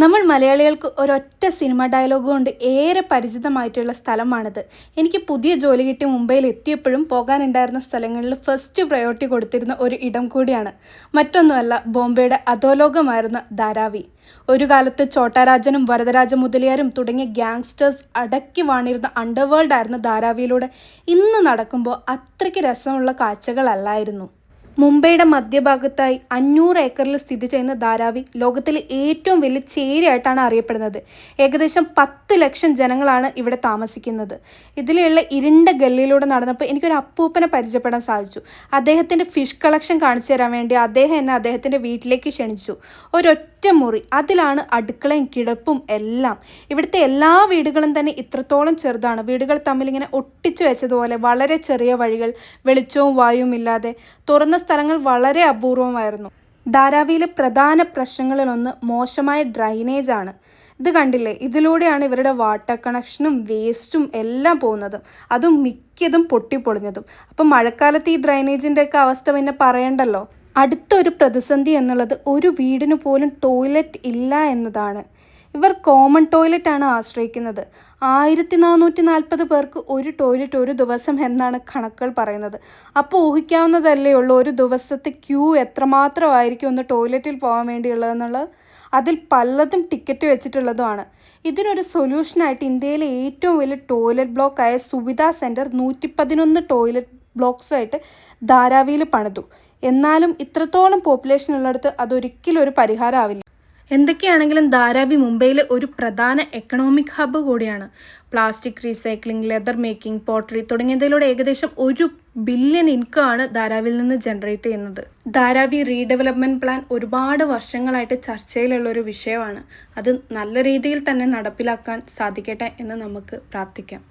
നമ്മൾ മലയാളികൾക്ക് ഒരൊറ്റ സിനിമ ഡയലോഗ് കൊണ്ട് ഏറെ പരിചിതമായിട്ടുള്ള സ്ഥലമാണിത്. എനിക്ക് പുതിയ ജോലി കിട്ടി മുംബൈയിൽ എത്തിയപ്പോഴും പോകാനുണ്ടായിരുന്ന സ്ഥലങ്ങളിൽ ഫസ്റ്റ് പ്രയോറിറ്റി കൊടുത്തിരുന്ന ഒരു ഇടം കൂടിയാണ്. മറ്റൊന്നുമല്ല, ബോംബെയുടെ അധോലോകമായിരുന്ന ധാരാവി. ഒരു കാലത്ത് ചോട്ടാരാജനും വരദരാജ മുതലിയാരും തുടങ്ങിയ ഗ്യാങ്സ്റ്റേഴ്സ് അടക്കി വാണിരുന്ന അണ്ടർവേൾഡ് ആയിരുന്ന ധാരാവിയിലൂടെ ഇന്ന് നടക്കുമ്പോൾ അത്രയ്ക്ക് രസമുള്ള കാഴ്ചകളല്ലായിരുന്നു. മുംബൈയുടെ മധ്യഭാഗത്തായി 500 ഏക്കറിൽ സ്ഥിതി ചെയ്യുന്ന ധാരാവി ലോകത്തിലെ ഏറ്റവും വലിയ ചേരിയായിട്ടാണ് അറിയപ്പെടുന്നത്. ഏകദേശം 10 ലക്ഷം ജനങ്ങളാണ് ഇവിടെ താമസിക്കുന്നത്. ഇതിലുള്ള ഇരുണ്ട ഗല്ലിയിലൂടെ നടന്നപ്പോൾ എനിക്കൊരു അപ്പൂപ്പനെ പരിചയപ്പെടാൻ സാധിച്ചു. അദ്ദേഹത്തിൻ്റെ ഫിഷ് കളക്ഷൻ കാണിച്ചു തരാൻ വേണ്ടി അദ്ദേഹം എന്നെ അദ്ദേഹത്തിൻ്റെ വീട്ടിലേക്ക് ക്ഷണിച്ചു. ഒരൊറ്റ മുറി, അതിലാണ് അടുക്കളയും കിടപ്പും എല്ലാം. ഇവിടുത്തെ എല്ലാ വീടുകളും തന്നെ ഇത്രത്തോളം ചെറുതാണ്. വീടുകൾ തമ്മിലിങ്ങനെ ഒട്ടിച്ചു വെച്ചതുപോലെ വളരെ ചെറിയ വഴികൾ, വെളിച്ചവും വായുവും ഇല്ലാതെ തുറന്ന സ്ഥലങ്ങൾ വളരെ അപൂർവമായിരുന്നു. ധാരാവിയിലെ പ്രധാന പ്രശ്നങ്ങളിലൊന്ന് മോശമായ ഡ്രൈനേജ് ആണ്. ഇത് കണ്ടില്ലേ, ഇതിലൂടെയാണ് ഇവരുടെ വാട്ടർ കണക്ഷനും വേസ്റ്റും എല്ലാം പോകുന്നത്. അതും മിക്കതും പൊട്ടിപ്പൊളിഞ്ഞതും. അപ്പം മഴക്കാലത്ത് ഈ ഡ്രൈനേജിൻ്റെയൊക്കെ അവസ്ഥ പിന്നെ പറയണ്ടല്ലോ. അടുത്തൊരു പ്രതിസന്ധി എന്നുള്ളത് ഒരു വീടിന് പോലും ടോയ്ലറ്റ് ഇല്ല എന്നതാണ്. ഇവർ കോമൺ ടോയ്ലറ്റാണ് ആശ്രയിക്കുന്നത്. 1440 പേർക്ക് ഒരു ടോയ്ലറ്റ് ഒരു ദിവസം എന്നാണ് കണക്കുകൾ പറയുന്നത്. അപ്പോൾ ഊഹിക്കാവുന്നതല്ലേ ഉള്ളൂ ഒരു ദിവസത്തെ ക്യൂ എത്രമാത്രമായിരിക്കും ഒന്ന് ടോയ്ലറ്റിൽ പോകാൻ വേണ്ടിയുള്ളതെന്നുള്ളത്. അതിൽ പലതും ടിക്കറ്റ് വെച്ചിട്ടുള്ളതുമാണ്. ഇതിനൊരു സൊല്യൂഷനായിട്ട് ഇന്ത്യയിലെ ഏറ്റവും വലിയ ടോയ്ലറ്റ് ബ്ലോക്കായ സുവിധ സെൻറ്റർ 111 ടോയ്ലറ്റ് ബ്ലോക്സായിട്ട് ധാരാവിയിൽ പണിതു. എന്നാലും ഇത്രത്തോളം പോപ്പുലേഷൻ ഉള്ളിടത്ത് അതൊരിക്കലും ഒരു പരിഹാരമാവില്ല. എന്തൊക്കെയാണെങ്കിലും ധാരാവി മുംബൈയിലെ ഒരു പ്രധാന എക്കണോമിക് ഹബ്ബ് കൂടിയാണ്. Plastic recycling, leather making, pottery തുടങ്ങിയതിലൂടെ ഏകദേശം 1 ബില്യൺ ഇൻകമാണ് ധാരാവിയിൽ നിന്ന് ജനറേറ്റ് ചെയ്യുന്നത്. ധാരാവി റീഡെവലപ്മെൻറ്റ് പ്ലാൻ ഒരുപാട് വർഷങ്ങളായിട്ട് ചർച്ചയിലുള്ളൊരു വിഷയമാണ്. അത് നല്ല രീതിയിൽ തന്നെ നടപ്പിലാക്കാൻ സാധിക്കട്ടെ എന്ന് നമുക്ക് പ്രാർത്ഥിക്കാം.